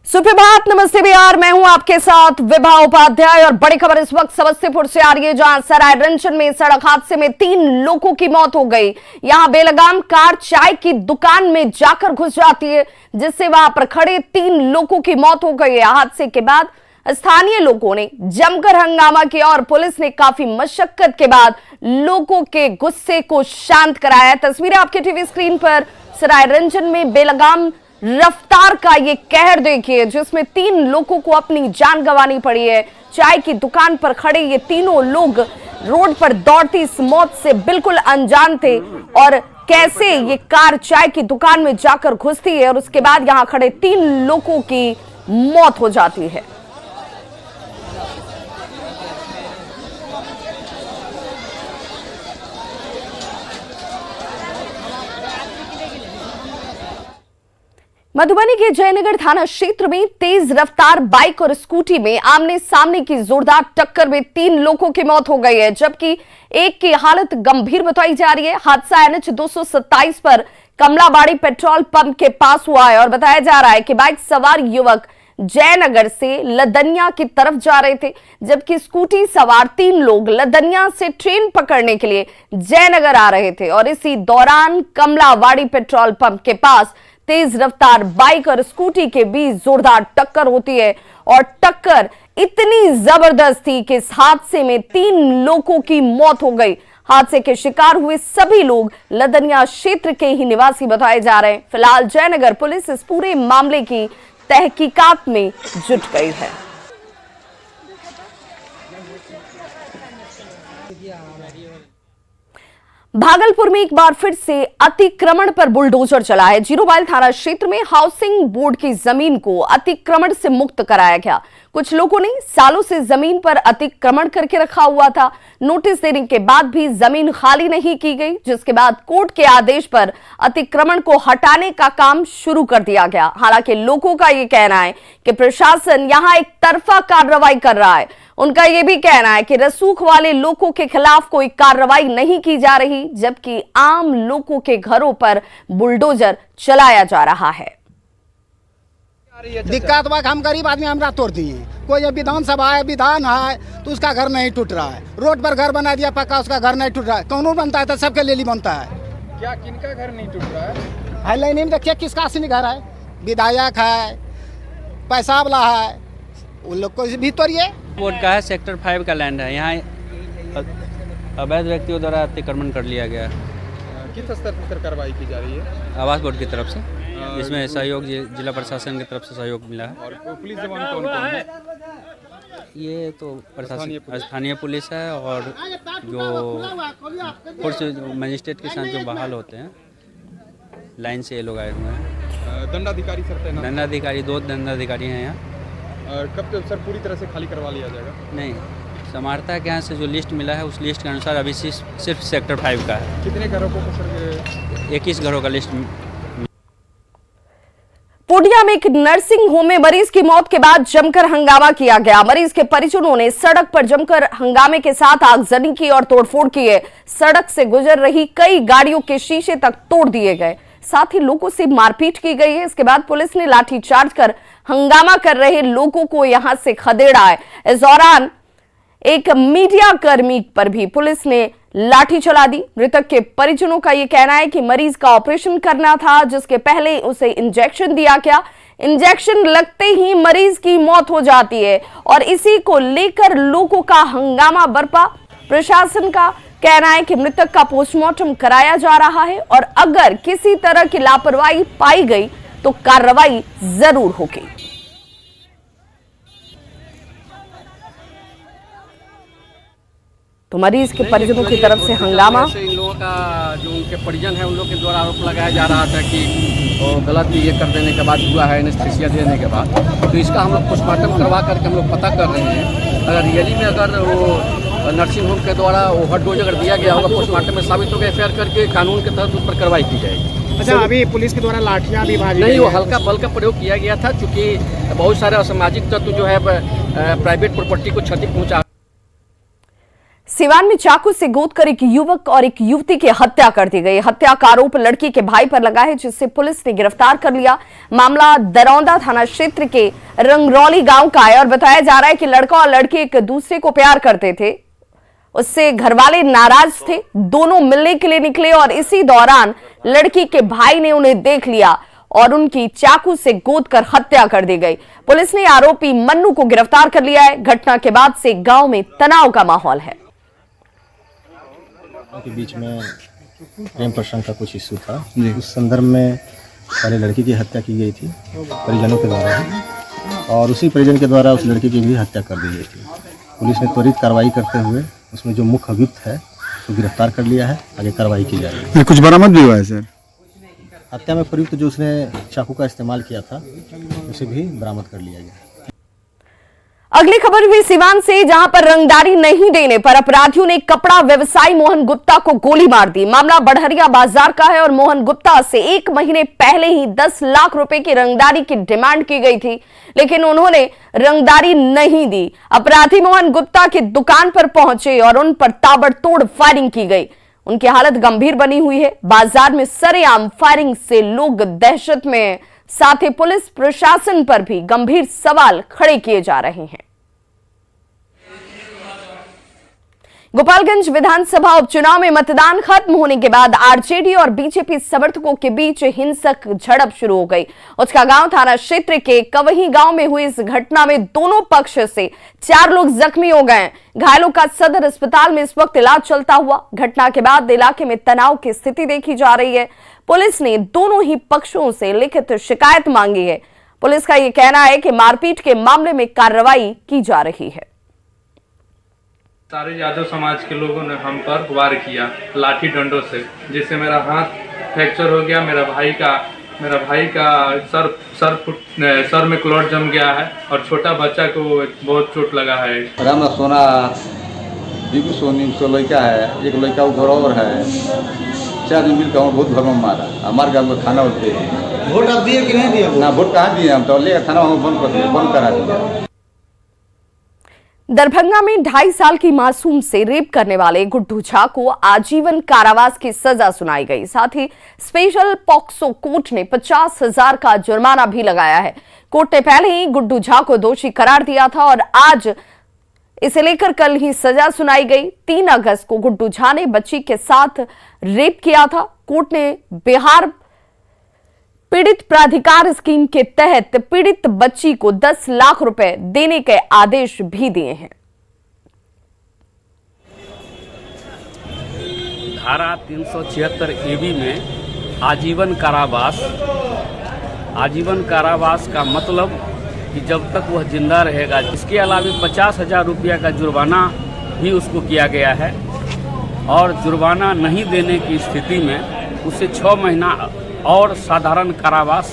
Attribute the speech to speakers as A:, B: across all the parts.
A: सुप्रभात, नमस्ते बिहार। मैं हूं आपके साथ विभा उपाध्याय और बड़ी खबर इस वक्त समस्तीपुर से आ रही है, जहां सरायरंजन में सड़क हादसे में 3 लोगों की मौत हो गई। यहां बेलगाम कार चाय की दुकान में जाकर घुस जाती है, जिससे वहां पर खड़े 3 लोगों की मौत हो गई है। हादसे के बाद स्थानीय लोगों ने जमकर हंगामा किया और पुलिस ने काफी मशक्कत के बाद लोगों के गुस्से को शांत कराया। तस्वीरें आपके टीवी स्क्रीन पर सरायरंजन में बेलगाम रफ्तार का ये कहर देखिए, जिसमें 3 लोगों को अपनी जान गंवानी पड़ी है। चाय की दुकान पर खड़े ये तीनों लोग रोड पर दौड़ती इस मौत से बिल्कुल अनजान थे और कैसे ये कार चाय की दुकान में जाकर घुसती है और उसके बाद यहां खड़े 3 लोगों की मौत हो जाती है। मधुबनी के जयनगर थाना क्षेत्र में तेज रफ्तार बाइक और स्कूटी में आमने सामने की जोरदार टक्कर में 3 लोगों की मौत हो गई है, जबकि एक की हालत गंभीर बताई जा रही है। हादसा NH 227 पर कमलाबाड़ी पेट्रोल पंप के पास हुआ है और बताया जा रहा है कि बाइक सवार युवक जयनगर से लदनिया की तरफ जा रहे थे, जबकि स्कूटी सवार 3 लोग लदनिया से ट्रेन पकड़ने के लिए जयनगर आ रहे थे और इसी दौरान कमलाबाड़ी पेट्रोल पंप के पास तेज रफ्तार बाइक और स्कूटी के बीच जोरदार टक्कर होती है और टक्कर इतनी जबरदस्त थी कि इस हादसे में 3 लोगों की मौत हो गई। हादसे के शिकार हुए सभी लोग लदनिया क्षेत्र के ही निवासी बताए जा रहे हैं। फिलहाल जयनगर पुलिस इस पूरे मामले की तहकीकात में जुट गई है। भागलपुर में एक बार फिर से अतिक्रमण पर बुलडोजर चला है। जीरोबाइल थाना क्षेत्र में हाउसिंग बोर्ड की जमीन को अतिक्रमण से मुक्त कराया गया। कुछ लोगों ने सालों से जमीन पर अतिक्रमण करके रखा हुआ था। नोटिस देने के बाद भी जमीन खाली नहीं की गई, जिसके बाद कोर्ट के आदेश पर अतिक्रमण को हटाने का काम शुरू कर दिया गया। हालांकि लोगों का यह कहना है कि प्रशासन यहां एक तरफा कार्रवाई कर रहा है। उनका यह भी कहना है कि रसूख वाले लोगों के खिलाफ कोई कार्रवाई नहीं की जा रही, जबकि आम लोगों के घरों पर बुलडोजर चलाया जा रहा है।
B: दिक्कत हुआ, हम गरीब आदमी हमरा तोड़ दिए। कोई विधानसभा है, विधान है, तो उसका घर नहीं टूट रहा है। रोड पर घर बना दिया पक्का, उसका घर नहीं टूट रहा है। कानून बनता है तो सबके लिए बनता है।
C: क्या किनका घर नहीं टूट रहा है?
B: है नहीं देखिए किसका असली घर है। विधायक है, पैसा वाला है, उन लोग को भी तोड़िए।
D: बोर्ड का है, सेक्टर 5 का लैंड है। यहाँ अवैध व्यक्तियों द्वारा अतिक्रमण कर लिया गया।
C: किस स्तर पर कार्रवाई की जा रही है?
D: आवास बोर्ड की तरफ से, इसमें सहयोग जिला प्रशासन की तरफ से सहयोग मिला है।
C: और पुलिस जवान कौन-कौन है?
D: ये तो प्रशासन स्थानीय पुलिस है और जो फोर्स मजिस्ट्रेट के साथ जो बहाल होते हैं लाइन से ये लोग आए हुए हैं।
C: दंडाधिकारी सर तैनात?
D: दंडाधिकारी 2 दंडाधिकारी हैं यहाँ।
C: कब तक सर पूरी तरह से खाली करवा लिया जाएगा?
D: नहीं, समाहर्ता के यहाँ से जो लिस्ट मिला है उस लिस्ट के अनुसार अभी सिर्फ सेक्टर 5 का है।
C: कितने घरों को सर?
D: 21 घरों का लिस्ट।
A: पूर्णिया में एक नर्सिंग होम में मरीज की मौत के बाद जमकर हंगामा किया गया। मरीज के परिजनों ने सड़क पर जमकर हंगामे के साथ आगजनी की और तोड़फोड़ की है। सड़क से गुजर रही कई गाड़ियों के शीशे तक तोड़ दिए गए, साथ ही लोगों से मारपीट की गई है। इसके बाद पुलिस ने लाठीचार्ज कर हंगामा कर रहे लोगों को यहां से खदेड़ा है। इस दौरान एक मीडिया कर्मी पर भी पुलिस ने लाठी चला दी। मृतक के परिजनों का यह कहना है कि मरीज का ऑपरेशन करना था, जिसके पहले उसे इंजेक्शन दिया गया। इंजेक्शन लगते ही मरीज की मौत हो जाती है और इसी को लेकर लोगों का हंगामा बरपा। प्रशासन का कहना है कि मृतक का पोस्टमार्टम कराया जा रहा है और अगर किसी तरह की लापरवाही पाई गई तो कार्रवाई जरूर होगी। तो मरीज के परिजनों की तरफ से हंगामा।
E: इन लोगों का जो उनके परिजन है उन लोगों के द्वारा आरोप लगाया जा रहा था कि वो गलत ये कर देने के बाद हुआ है, एनेस्थीसिया देने के बाद। तो इसका हम लोग पोस्टमार्टम करवा करके हम लोग पता कर रहे हैं। अगर रियली में अगर वो नर्सिंग होम के द्वारा ओवर डोज अगर दिया गया होगा, पोस्टमार्टम में साबित होगा, FIR करके कानून के तहत उस पर कार्रवाई की जाएगी।
B: अच्छा, अभी पुलिस के द्वारा लाठियां भी भाजी
E: नहीं, वो हल्का बल का प्रयोग किया गया था, चूँकि बहुत सारे असामाजिक तत्व जो है प्राइवेट प्रॉपर्टी को क्षति पहुँचा
A: सिवान में चाकू से गोदकर एक युवक और एक युवती की हत्या कर दी गई। हत्या का आरोप लड़की के भाई पर लगा है, जिसे पुलिस ने गिरफ्तार कर लिया। मामला दरौंदा थाना क्षेत्र के रंगरौली गांव का है और बताया जा रहा है कि लड़का और लड़की एक दूसरे को प्यार करते थे। उससे घरवाले नाराज थे। दोनों मिलने के लिए निकले और इसी दौरान लड़की के भाई ने उन्हें देख लिया और उनकी चाकू से गोदकर हत्या कर दी गई। पुलिस ने आरोपी मन्नू को गिरफ्तार कर लिया है। घटना के बाद से गांव में तनाव का माहौल है।
F: के बीच में प्रेम प्रसंग का कुछ इश्यू था, उस संदर्भ में पहले लड़की की हत्या की गई थी परिजनों के द्वारा, और उसी परिजन के द्वारा उस लड़की की भी हत्या कर दी गई थी। पुलिस ने त्वरित कार्रवाई करते हुए उसमें जो मुख्य अभियुक्त है उसको गिरफ्तार कर लिया है। आगे कार्रवाई की जा रही है।
G: कुछ बरामद भी हुआ है सर?
F: हत्या में प्रयुक्त जो उसने चाकू का इस्तेमाल किया था उसे भी बरामद कर लिया गया।
A: अगली खबर भी सिवान से, जहां पर रंगदारी नहीं देने पर अपराधियों ने कपड़ा व्यवसायी मोहन गुप्ता को गोली मार दी। मामला बढ़हरिया बाजार का है और मोहन गुप्ता से 1 महीने पहले ही 10 लाख रुपए की रंगदारी की डिमांड की गई थी, लेकिन उन्होंने रंगदारी नहीं दी। अपराधी मोहन गुप्ता की दुकान पर पहुंचे और उन पर ताबड़तोड़ फायरिंग की गई। उनकी हालत गंभीर बनी हुई है। बाजार में सरेआम फायरिंग से लोग दहशत में, साथ ही पुलिस प्रशासन पर भी गंभीर सवाल खड़े किए जा रहे हैं। गोपालगंज विधानसभा उपचुनाव में मतदान खत्म होने के बाद आरजेडी और बीजेपी समर्थकों के बीच हिंसक झड़प शुरू हो गई। उसका गांव थाना क्षेत्र के कवही गांव में हुई इस घटना में दोनों पक्ष से 4 लोग जख्मी हो गए। घायलों का सदर अस्पताल में इस वक्त इलाज चलता हुआ। घटना के बाद इलाके में तनाव की स्थिति देखी जा रही है। पुलिस ने दोनों ही पक्षों से लिखित शिकायत मांगी है। पुलिस का यह कहना है कि मारपीट के मामले में कार्रवाई की जा रही है।
C: सारे यादव समाज के लोगों ने हम पर वार किया लाठी डंडों से, जिससे मेरा हाथ फ्रैक्चर हो गया। मेरा भाई का सर में क्लॉट जम गया है और छोटा बच्चा को बहुत चोट लगा है।
H: राम सोना बिगू सोनी सो लड़का है, एक लड़का उधर और है। 4 दिन मिलकर बहुत घर में मारा। हमारे गाँव में खाना होते हैं।
B: वोट आप दिए कि नहीं दिए?
H: ना वोट कहाँ दिए हम तो, लेकर थाना बंद करा दिया।
A: दरभंगा में 2.5 साल की मासूम से रेप करने वाले गुड्डू झा को आजीवन कारावास की सजा सुनाई गई। साथ ही स्पेशल पॉक्सो कोर्ट ने 50,000 का जुर्माना भी लगाया है। कोर्ट ने पहले ही गुड्डू झा को दोषी करार दिया था और आज इसे लेकर कल ही सजा सुनाई गई। 3 अगस्त को गुड्डू झा ने बच्ची के साथ रेप किया था। कोर्ट ने बिहार पीड़ित प्राधिकार स्कीम के तहत पीड़ित बच्ची को 10 लाख रुपए देने के आदेश भी दिए हैं।
I: धारा 376 AB में आजीवन कारावास का मतलब कि जब तक वह जिंदा रहेगा। इसके अलावा 50,000 रुपया का जुर्माना भी उसको किया गया है और जुर्माना नहीं देने की स्थिति में उसे 6 महीना और साधारण कारावास।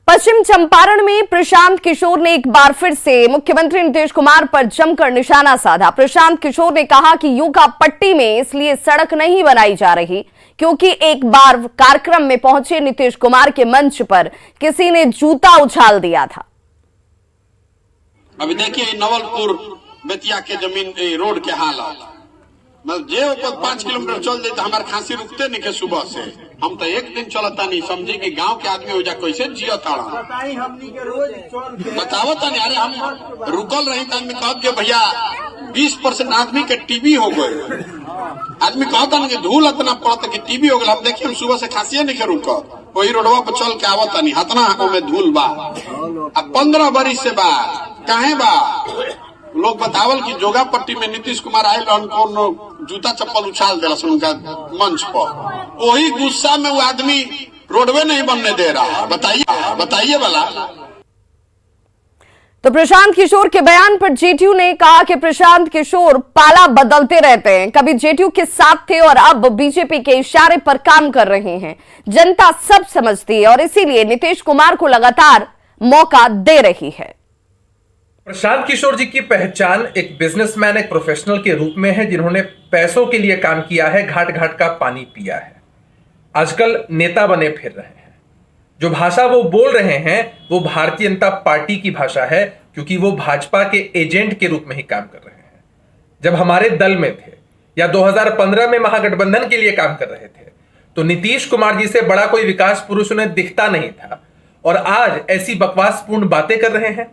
A: पश्चिम चंपारण में प्रशांत किशोर ने एक बार फिर से मुख्यमंत्री नीतीश कुमार पर जमकर निशाना साधा। प्रशांत किशोर ने कहा कि योगा पट्टी में इसलिए सड़क नहीं बनाई जा रही क्योंकि एक बार कार्यक्रम में पहुंचे नीतीश कुमार के मंच पर किसी ने जूता उछाल दिया था।
J: अभी देखिए नवलपुर बेतिया के जमीन रोड के हालत, मतलब जे ऊपर 5 किलोमीटर चल जाए तो हमारे खांसी रुकते नहीं के सुबह से। हम तो एक दिन चलता नहीं, समझे कि गांव के आदमी हो जा कैसे जिया ताड़ा बताओ तनी। अरे हम रुकल रही तो आदमी कहत के भैया 20% आदमी के टीबी हो गए। आदमी कहता नहीं कि धूल इतना पड़ता कि टीबी हो गया। हम देखिए हम सुबह से खांसी नहीं के रुक, वही रोडवा पर चल के आवत नहीं, हतना हाथों में धूल बा। अब 15 बरिस से बा काहे बा लोग बतावल कि जोगा पट्टी में नीतीश कुमार आये जूता चप्पल उछाल दिला उनका मंच पर। वही गुस्सा में वो आदमी रोडवे नहीं बनने दे रहा। बताइए वाला।
A: तो प्रशांत किशोर के बयान पर जेडीयू ने कहा कि प्रशांत किशोर पाला बदलते रहते हैं, कभी जेडीयू के साथ थे और अब बीजेपी के इशारे पर काम कर रहे हैं। जनता सब समझती है और इसीलिए नीतीश कुमार को लगातार मौका दे रही है।
K: प्रशांत किशोर जी की पहचान एक बिजनेसमैन, एक प्रोफेशनल के रूप में है जिन्होंने पैसों के लिए काम किया है, घाट घाट का पानी पिया है। आजकल नेता बने फिर रहे हैं। जो भाषा वो बोल रहे हैं वो भारतीय जनता पार्टी की भाषा है, क्योंकि वो भाजपा के एजेंट के रूप में ही काम कर रहे हैं। जब हमारे दल में थे या 2015 में महागठबंधन के लिए काम कर रहे थे तो नीतीश कुमार जी से बड़ा कोई विकास पुरुष उन्हें दिखता नहीं था, और आज ऐसी बकवासपूर्ण बातें कर रहे हैं।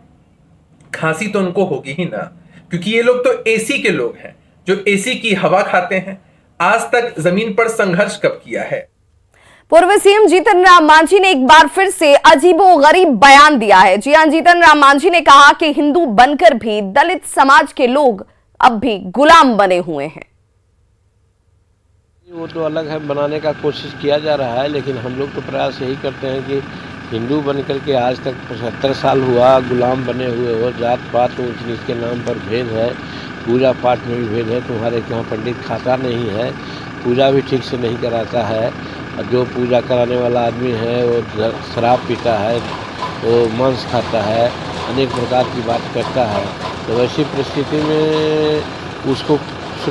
K: खांसी तो उनको होगी ही ना, क्योंकि ये लोग तो एसी के लोग हैं जो एसी की हवा खाते हैं। आज तक जमीन पर संघर्ष कब किया है?
A: पूर्व सीएम जीतन राम मांझी ने एक बार फिर से अजीबोगरीब बयान दिया है। जी हां, जीतन राम मांझी ने कहा कि हिंदू बनकर भी दलित समाज के लोग अब भी गुलाम बने हुए हैं।
G: वो तो अलग है, बनाने का कोशिश किया जा रहा है, लेकिन हम लोग तो प्रयास यही करते हैं कि हिंदू बनकर के आज तक 75 साल हुआ गुलाम बने हुए हो। जात पात ऊंच नीच के नाम पर भेद है, पूजा पाठ में भी भेद है। तुम्हारे यहाँ पंडित खाता नहीं है, पूजा भी ठीक से नहीं कराता है, और जो पूजा कराने वाला आदमी है वो शराब पीता है, वो मांस खाता है, अनेक प्रकार की बात करता है। तो वैसी परिस्थिति में उसको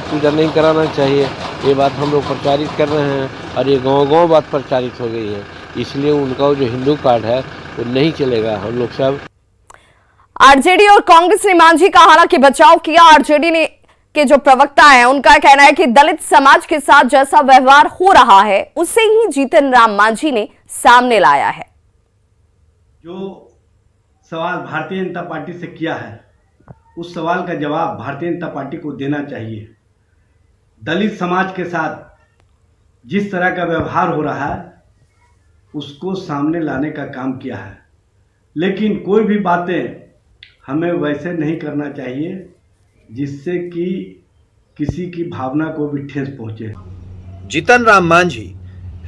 G: पूजा नहीं कराना चाहिए। ये बात हम लोग प्रचारित कर रहे हैं, और ये गांव-गांव बात प्रचारित हो गई है, इसलिए उनका जो हिंदू कार्ड है वो नहीं चलेगा। हम लोग सब
A: आरजेडी और कांग्रेस ने मांझी का हालांकि बचाव किया। आरजेडी ने के जो प्रवक्ता हैं उनका कहना है कि दलित समाज के साथ जैसा व्यवहार हो रहा है उसे ही जीतन राम मांझी ने सामने लाया है।
L: जो सवाल भारतीय जनता पार्टी से किया है उस सवाल का जवाब भारतीय जनता पार्टी को देना चाहिए। दलित समाज के साथ जिस तरह का व्यवहार हो रहा है उसको सामने लाने का काम किया है, लेकिन कोई भी बातें हमें वैसे नहीं करना चाहिए जिससे कि किसी की भावना को भी ठेस पहुंचे।
M: जीतन राम मांझी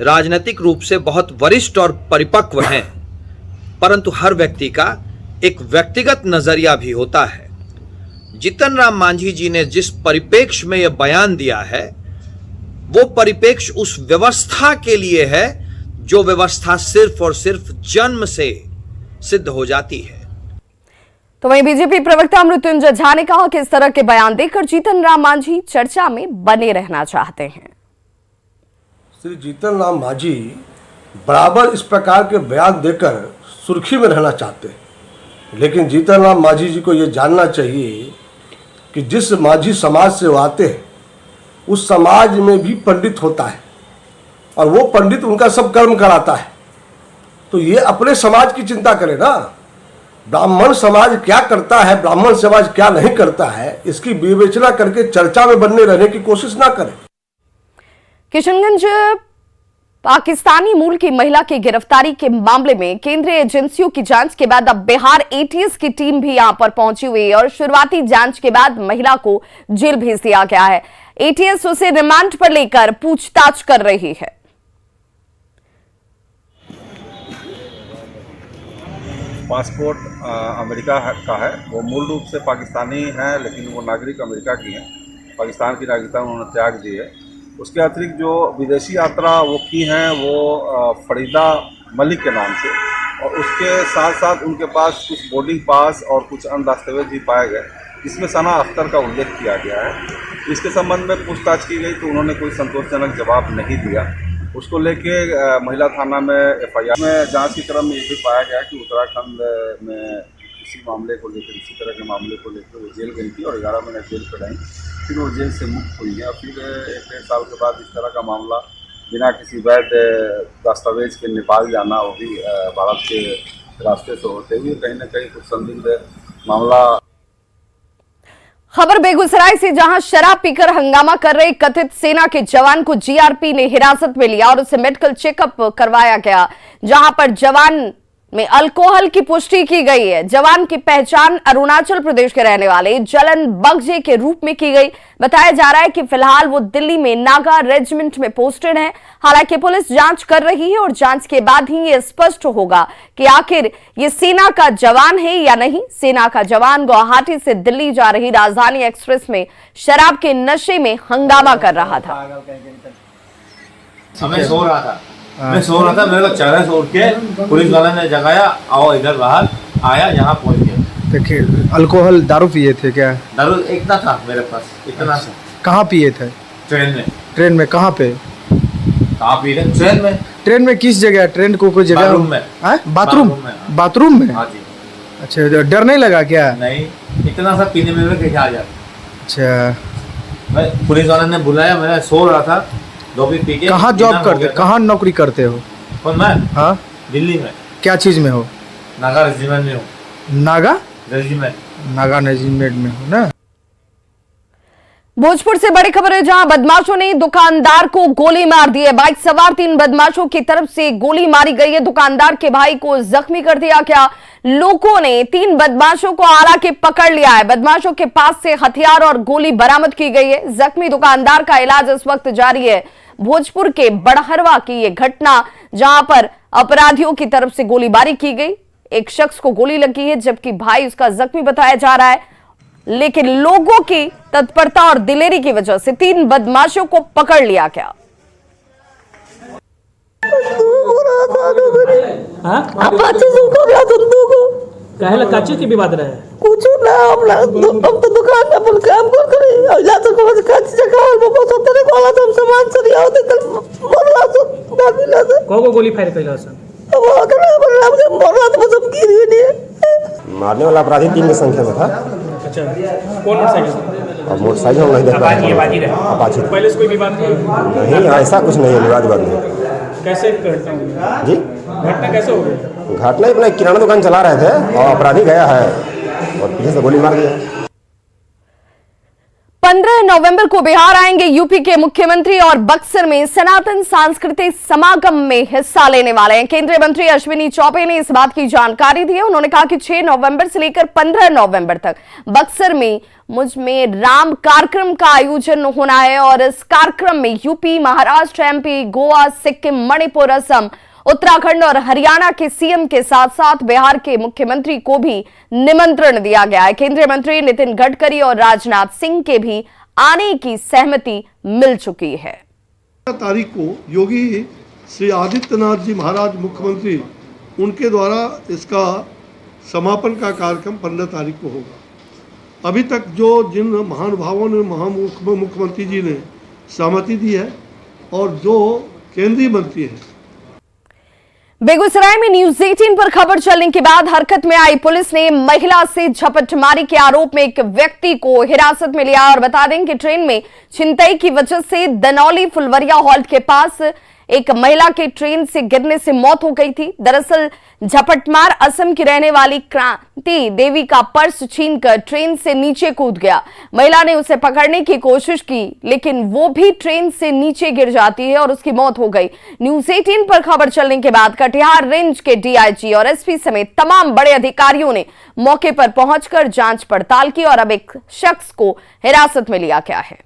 M: राजनीतिक रूप से बहुत वरिष्ठ और परिपक्व हैं, परंतु हर व्यक्ति का एक व्यक्तिगत नजरिया भी होता है। जीतन राम मांझी जी ने जिस परिप्रेक्ष्य में यह बयान दिया है वो परिप्रेक्ष्य उस व्यवस्था के लिए है जो व्यवस्था सिर्फ और सिर्फ जन्म से सिद्ध हो जाती है।
A: तो वहीं बीजेपी प्रवक्ता मृत्युंजय झा ने कहा कि इस तरह के बयान देकर जीतन राम मांझी चर्चा में बने रहना चाहते हैं।
N: श्री जीतन राम मांझी बराबर इस प्रकार के बयान देकर सुर्खी में रहना चाहते हैं, लेकिन जीतन राम मांझी जी को यह जानना चाहिए कि जिस मांझी समाज से वो आते हैं उस समाज में भी पंडित होता है, और वो पंडित उनका सब कर्म कराता है। तो ये अपने समाज की चिंता करे ना, ब्राह्मण समाज क्या करता है, ब्राह्मण समाज क्या नहीं करता है, इसकी विवेचना करके चर्चा में बनने रहने की कोशिश ना करें।
A: किशनगंज पाकिस्तानी मूल की महिला की गिरफ्तारी के मामले में केंद्रीय एजेंसियों की जांच के बाद अब बिहार एटीएस की टीम भी यहां पर पहुंची हुई है, और शुरुआती जांच के बाद महिला को जेल भेज दिया गया है। एटीएस उसे रिमांड पर लेकर पूछताछ कर रही है।
O: पासपोर्ट अमेरिका का है, वो मूल रूप से पाकिस्तानी है, लेकिन वो नागरिक अमेरिका की हैं। पाकिस्तान की नागरिकता उन्होंने त्याग दी है। उसके अतिरिक्त जो विदेशी यात्रा वो की हैं वो फरीदा मलिक के नाम से, और उसके साथ साथ उनके पास कुछ बोर्डिंग पास और कुछ अन्य दस्तावेज भी पाए गए, जिसमें सना अख्तर का उल्लेख किया गया है। इसके संबंध में पूछताछ की गई तो उन्होंने कोई संतोषजनक जवाब नहीं दिया। उसको लेके महिला थाना में एफआईआर में जांच की क्रम में ये भी पाया गया कि उत्तराखंड में इसी मामले को लेकर, इसी तरह के मामले को लेकर वो जेल गई थी और 11 महीने जेल पे रही, फिर वो जेल से मुक्त हुई है। और फिर 1-1.5 साल के बाद इस तरह का मामला बिना किसी वैध दस्तावेज के नेपाल जाना, वो भी भारत के रास्ते से होते हुए कहीं ना कहीं कुछ संदिग्ध मामला।
A: खबर बेगूसराय से, जहां शराब पीकर हंगामा कर रहे कथित सेना के जवान को जीआरपी ने हिरासत में लिया और उसे मेडिकल चेकअप करवाया गया, जहां पर जवान में अल्कोहल की पुष्टि की गई है। जवान की पहचान अरुणाचल प्रदेश के रहने वाले जलन बगजे के रूप में की गई। बताया जा रहा है कि फिलहाल वो दिल्ली में नागा रेजिमेंट में पोस्टेड है। हालांकि पुलिस जांच कर रही है और जांच के बाद ही ये स्पष्ट होगा कि आखिर ये सेना का जवान है या नहीं। सेना का जवान गुवाहाटी से दिल्ली जा रही राजधानी एक्सप्रेस में शराब के नशे में हंगामा कर रहा था।
P: मैं सो रहा था, मेरे को चेहरे से उठ के पुलिस वाले ने जगाया, आओ इधर बाहर आया, यहाँ पहुँच गया।
Q: देखिए, अल्कोहल दारू पिए थे क्या?
P: दारू इतना था मेरे पास, इतना सा।
Q: कहाँ पिए थे?
P: ट्रेन में।
Q: ट्रेन में कहाँ पे?
P: कहाँ पी रहे? ट्रेन में।
Q: ट्रेन में किस जगह? ट्रेन को कोई जगह?
P: बाथरूम में।
Q: बाथरूम? बाथरूम में?
P: हाँ जी।
Q: अच्छा, डर नहीं लगा क्या?
P: नहीं, इतना सा पीने में कैसे आ जाता।
Q: अच्छा,
P: मैं पुलिस वाले ने बुलाया, मैं सो रहा था, डॉबी पी के।
Q: कहाँ जॉब करते, कहाँ नौकरी करते हो?
P: और मैं
Q: हाँ
P: दिल्ली में।
Q: क्या चीज में हो?
P: नागा रेजिमेंट में हूँ।
Q: नागा
P: रेजिमेंट?
Q: नागा रेजिमेंट में हो ना।
A: भोजपुर से बड़ी खबर है, जहां बदमाशों ने दुकानदार को गोली मार दी है। बाइक सवार 3 बदमाशों की तरफ से गोली मारी गई है। दुकानदार के भाई को जख्मी कर दिया गया। लोगों ने 3 बदमाशों को हालांकि पकड़ लिया है। बदमाशों के पास से हथियार और गोली बरामद की गई है। जख्मी दुकानदार का इलाज इस वक्त जारी है। भोजपुर के बड़हरवा की यह घटना, जहां पर अपराधियों की तरफ से गोलीबारी की गई। एक शख्स को गोली लगी है, जबकि भाई उसका जख्मी बताया जा रहा है। लेकिन लोगों की तत्परता और दिलेरी की वजह से 3 बदमाशों को पकड़ लिया गया।
R: काची की विवाद रहे
S: कुछ ना, हम तो दुकान में अपन काम कर करे या तो को काची जगह में बस तेरे को वाला हम सामान सरिया होते कल मरला तो दादी ला
R: को गोली फायर कैला सन
S: अब अगर मरला तो सब गिर ही नहीं।
F: मारने वाला अपराधी 3 की संख्या में था।
R: अच्छा, कौन मोटरसाइकिल?
F: और मोटरसाइकिल हम नहीं देख पाए। अपाची।
R: पहले से कोई विवाद
F: नहीं, ऐसा कुछ नहीं है, विवाद नहीं।
R: कैसे घटना हुई?
F: जी,
R: घटना कैसे हो गई?
F: घटना अपना किराना दुकान चला रहे थे और अपराधी गया है और पीछे से गोली मार दिया।
A: 15 नवंबर को बिहार आएंगे यूपी के मुख्यमंत्री और बक्सर में सनातन सांस्कृतिक समागम में हिस्सा लेने वाले हैं। केंद्रीय मंत्री अश्विनी चौबे ने इस बात की जानकारी दी है। उन्होंने कहा कि 6 नवंबर से लेकर 15 नवंबर तक बक्सर में मुझ में राम कार्यक्रम का आयोजन होना है और इस कार्यक्रम में यूपी, महाराष्ट्र, एमपी, गोवा, सिक्किम, मणिपुर, असम, उत्तराखंड और हरियाणा के सीएम के साथ साथ बिहार के मुख्यमंत्री को भी निमंत्रण दिया गया है। केंद्रीय मंत्री नितिन गडकरी और राजनाथ सिंह के भी आने की सहमति मिल चुकी है।
N: तारीख को योगी श्री आदित्यनाथ जी महाराज मुख्यमंत्री, उनके द्वारा इसका समापन का कार्यक्रम 15 तारीख को होगा। अभी तक जो जिन महानुभावों ने मुख्यमंत्री जी ने सहमति दी है और जो केंद्रीय मंत्री हैं।
A: बेगूसराय में न्यूज 18 पर खबर चलने के बाद हरकत में आई पुलिस ने महिला से झपटमारी के आरोप में एक व्यक्ति को हिरासत में लिया। और बता दें कि ट्रेन में छिनतई की वजह से दनौली फुलवरिया हॉल्ट के पास एक महिला के ट्रेन से गिरने से मौत हो गई थी। दरअसल झपटमार असम की रहने वाली क्रांति देवी का पर्स छीनकर ट्रेन से नीचे कूद गया। महिला ने उसे पकड़ने की कोशिश की, लेकिन वो भी ट्रेन से नीचे गिर जाती है और उसकी मौत हो गई। न्यूज 18 पर खबर चलने के बाद कटिहार रेंज के डीआईजी और एसपी समेत तमाम बड़े अधिकारियों ने मौके पर पहुंचकर जांच पड़ताल की और अब एक शख्स को हिरासत में लिया गया है।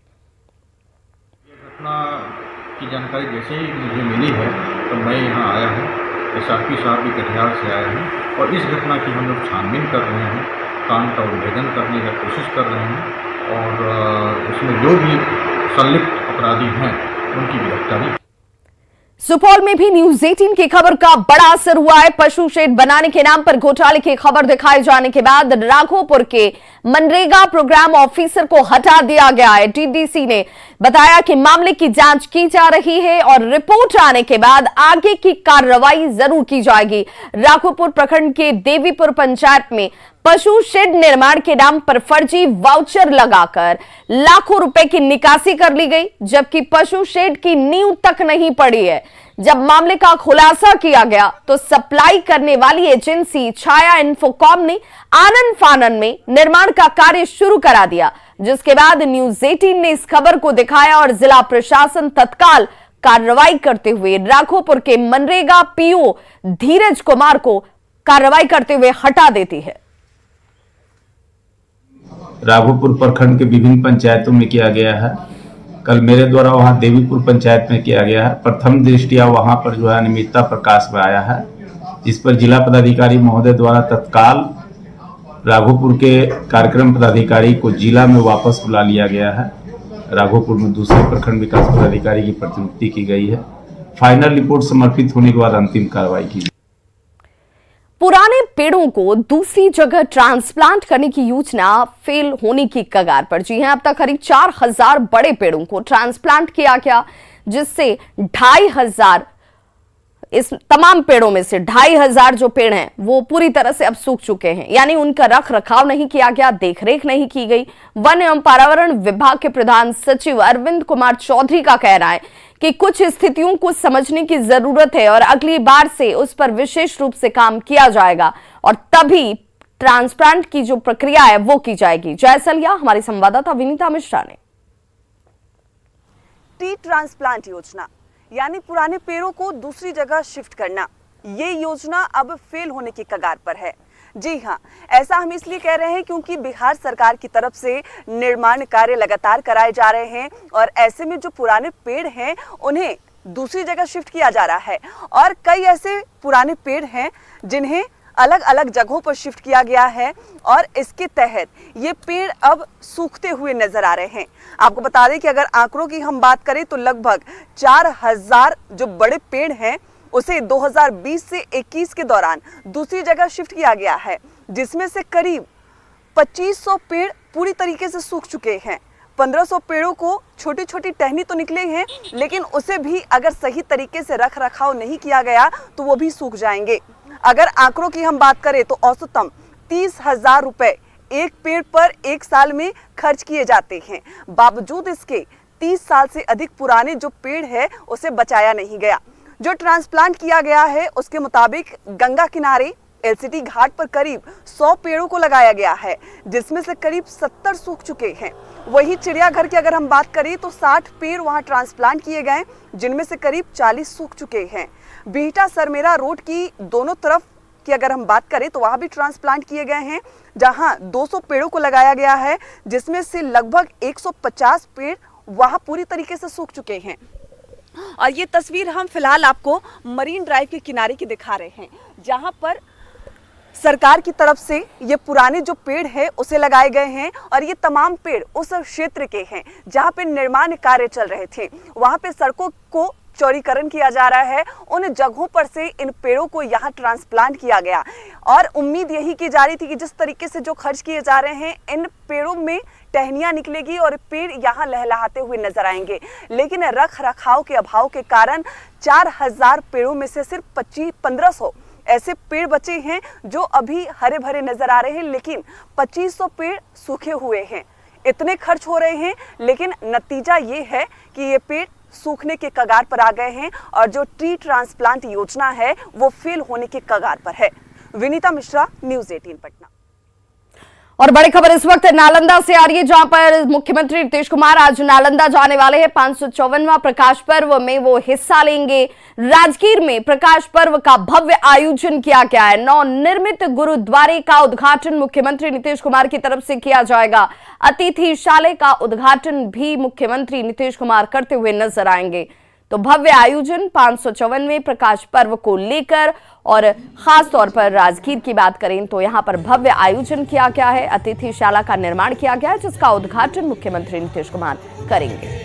O: की जानकारी जैसे ही मुझे मिली है तो मैं यहाँ आया हूँ। एसआरपी साहब भी कटिहार से आए हैं और इस घटना की हम लोग छानबीन कर रहे हैं, कांड का उद्भेदन करने की कोशिश कर रहे हैं और उसमें जो भी संलिप्त अपराधी हैं उनकी गिरफ्तारी।
A: सुपौल में भी न्यूज 18 की खबर का बड़ा असर हुआ है। पशु शेड बनाने के नाम पर घोटाले की खबर दिखाए जाने के बाद राघोपुर के मनरेगा प्रोग्राम ऑफिसर को हटा दिया गया है। टीडीसी ने बताया कि मामले की जांच की जा रही है और रिपोर्ट आने के बाद आगे की कार्रवाई जरूर की जाएगी। राघोपुर प्रखंड के देवीपुर पंचायत में पशु शेड निर्माण के नाम पर फर्जी वाउचर लगाकर लाखों रुपए की निकासी कर ली गई, जबकि पशु शेड की नींव तक नहीं पड़ी है। जब मामले का खुलासा किया गया तो सप्लाई करने वाली एजेंसी छाया इन्फोकॉम ने आनन फानन में निर्माण का कार्य शुरू करा दिया, जिसके बाद न्यूज 18 ने इस खबर को दिखाया और जिला प्रशासन तत्काल कार्रवाई करते हुए राघोपुर के मनरेगा पीओ धीरज कुमार को कार्रवाई करते हुए हटा देती है।
O: राघोपुर प्रखंड के विभिन्न पंचायतों में किया गया है। कल मेरे द्वारा वहां देवीपुर पंचायत में किया गया है। प्रथम दृष्टिया वहां पर जो है अनियमितता प्रकाश में आया है, जिस पर जिला पदाधिकारी महोदय द्वारा तत्काल राघोपुर के कार्यक्रम पदाधिकारी को जिला में वापस बुला लिया गया है। राघोपुर में दूसरे प्रखंड विकास पदाधिकारी की प्रतिनियुक्ति की गई है। फाइनल रिपोर्ट समर्पित होने के बाद अंतिम कार्रवाई की।
A: पुराने पेड़ों को दूसरी जगह ट्रांसप्लांट करने की योजना फेल होने की कगार पर। जी हां, अब तक करीब 4000 बड़े पेड़ों को ट्रांसप्लांट किया गया, जिससे 2500 इस तमाम पेड़ों में से 2500 जो पेड़ हैं वो पूरी तरह से अब सूख चुके हैं, यानी उनका रख रखाव नहीं किया गया, देखरेख नहीं की गई। वन एवं पर्यावरण विभाग के प्रधान सचिव अरविंद कुमार चौधरी का कहना है कि कुछ स्थितियों को समझने की जरूरत है और अगली बार से उस पर विशेष रूप से काम किया जाएगा और तभी ट्रांसप्लांट की जो प्रक्रिया है वो की जाएगी। जयसलिया हमारी संवाददाता विनीता मिश्रा ने।
T: ट्री ट्रांसप्लांट योजना यानी पुराने पेड़ों को दूसरी जगह शिफ्ट करना, ये योजना अब फेल होने की कगार पर है। जी हां, ऐसा हम इसलिए कह रहे हैं क्योंकि बिहार सरकार की तरफ से निर्माण कार्य लगातार कराए जा रहे हैं और ऐसे में जो पुराने पेड़ हैं उन्हें दूसरी जगह शिफ्ट किया जा रहा है और कई ऐसे पुराने पेड़ हैं जिन्हें अलग अलग जगहों पर शिफ्ट किया गया है और इसके तहत ये पेड़ अब सूखते हुए नजर आ रहे हैं। आपको बता दें कि अगर आंकड़ों की हम बात करें तो लगभग 4000 जो बड़े पेड़ हैं उसे 2020 से 21 के दौरान दूसरी जगह शिफ्ट किया गया है, जिसमें से करीब 2500 पेड़ पूरी तरीके से सूख चुके हैं। 1500 पेड़ों को छोटी छोटी टहनी तो निकले हैं, लेकिन उसे भी अगर सही तरीके से रख रखाव नहीं किया गया तो वो भी सूख जाएंगे। अगर आंकड़ों की हम बात करें तो औसतन 30,000 रुपए एक पेड़ पर एक साल में खर्च किए जाते हैं। बावजूद इसके 30 साल से अधिक पुराने जो पेड़ है उसे बचाया नहीं गया। जो ट्रांसप्लांट किया गया है उसके मुताबिक गंगा किनारे एलसीटी घाट पर करीब 100 पेड़ों को लगाया गया है, जिसमें से करीब 70 सूख चुके हैं। वहीं चिड़ियाघर की अगर हम बात करें तो 60 पेड़ वहां ट्रांसप्लांट किए गए, जिनमें से करीब 40 सूख चुके हैं। बिहटा सरमेरा रोड की दोनों तरफ की अगर हम बात करें तो वहां भी ट्रांसप्लांट किए गए हैं, जहां 200 पेड़ों को लगाया गया है, जिसमें से लगभग 150 पेड़ वहां पूरी तरीके से सूख चुके हैं। और ये तस्वीर हम फिलहाल आपको मरीन ड्राइव के किनारे की दिखा रहे हैं, जहां पर सरकार की तरफ से ये पुराने जो पेड़ हैं उसे लगाए गए हैं और ये तमाम पेड़ उस क्षेत्र के हैं जहां पे निर्माण कार्य चल रहे थे। वहां पे सड़कों को चौड़ीकरण किया जा रहा है, उन जगहों पर से इन पेड़ों को यहाँ ट्रांसप्लांट किया गया और उम्मीद यही की जा रही थी कि जिस तरीके से जो खर्च किए जा रहे हैं इन पेड़ों में टहनियाँ निकलेगी और पेड़ यहाँ लहलहाते हुए नजर आएंगे। लेकिन रख रखाव के अभाव के कारण 4000 पेड़ों में से सिर्फ 1500 ऐसे पेड़ बचे हैं जो अभी हरे भरे नजर आ रहे हैं, लेकिन 2500 पेड़ सूखे हुए हैं। इतने खर्च हो रहे हैं, लेकिन नतीजा ये है कि ये पेड़ सूखने के कगार पर आ गए हैं और जो ट्री ट्रांसप्लांट योजना है वो फेल होने के कगार पर है। विनीता मिश्रा, न्यूज़ 18 पटना।
A: और बड़ी खबर इस वक्त नालंदा से आ रही है, जहां पर मुख्यमंत्री नीतीश कुमार आज नालंदा जाने वाले हैं। 554वां प्रकाश पर्व में वो हिस्सा लेंगे। राजगीर में प्रकाश पर्व का भव्य आयोजन किया गया है। नवनिर्मित गुरुद्वारे का उद्घाटन मुख्यमंत्री नीतीश कुमार की तरफ से किया जाएगा। अतिथिशाला का उद्घाटन भी मुख्यमंत्री नीतीश कुमार करते हुए नजर आएंगे। तो भव्य आयोजन 554वें प्रकाश पर्व को लेकर, और खास तौर पर राजगीर की बात करें तो यहां पर भव्य आयोजन किया गया है। अतिथिशाला का निर्माण किया गया है, जिसका उद्घाटन मुख्यमंत्री नीतीश कुमार करेंगे।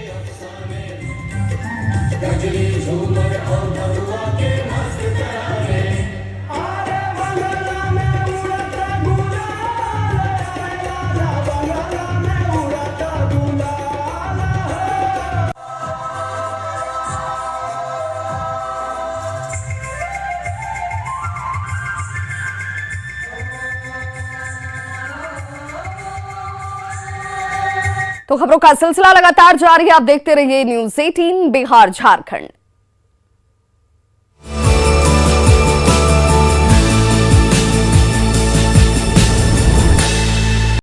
A: तो खबरों का सिलसिला लगातार जारी है, आप देखते रहिए न्यूज़ 18 बिहार झारखंड।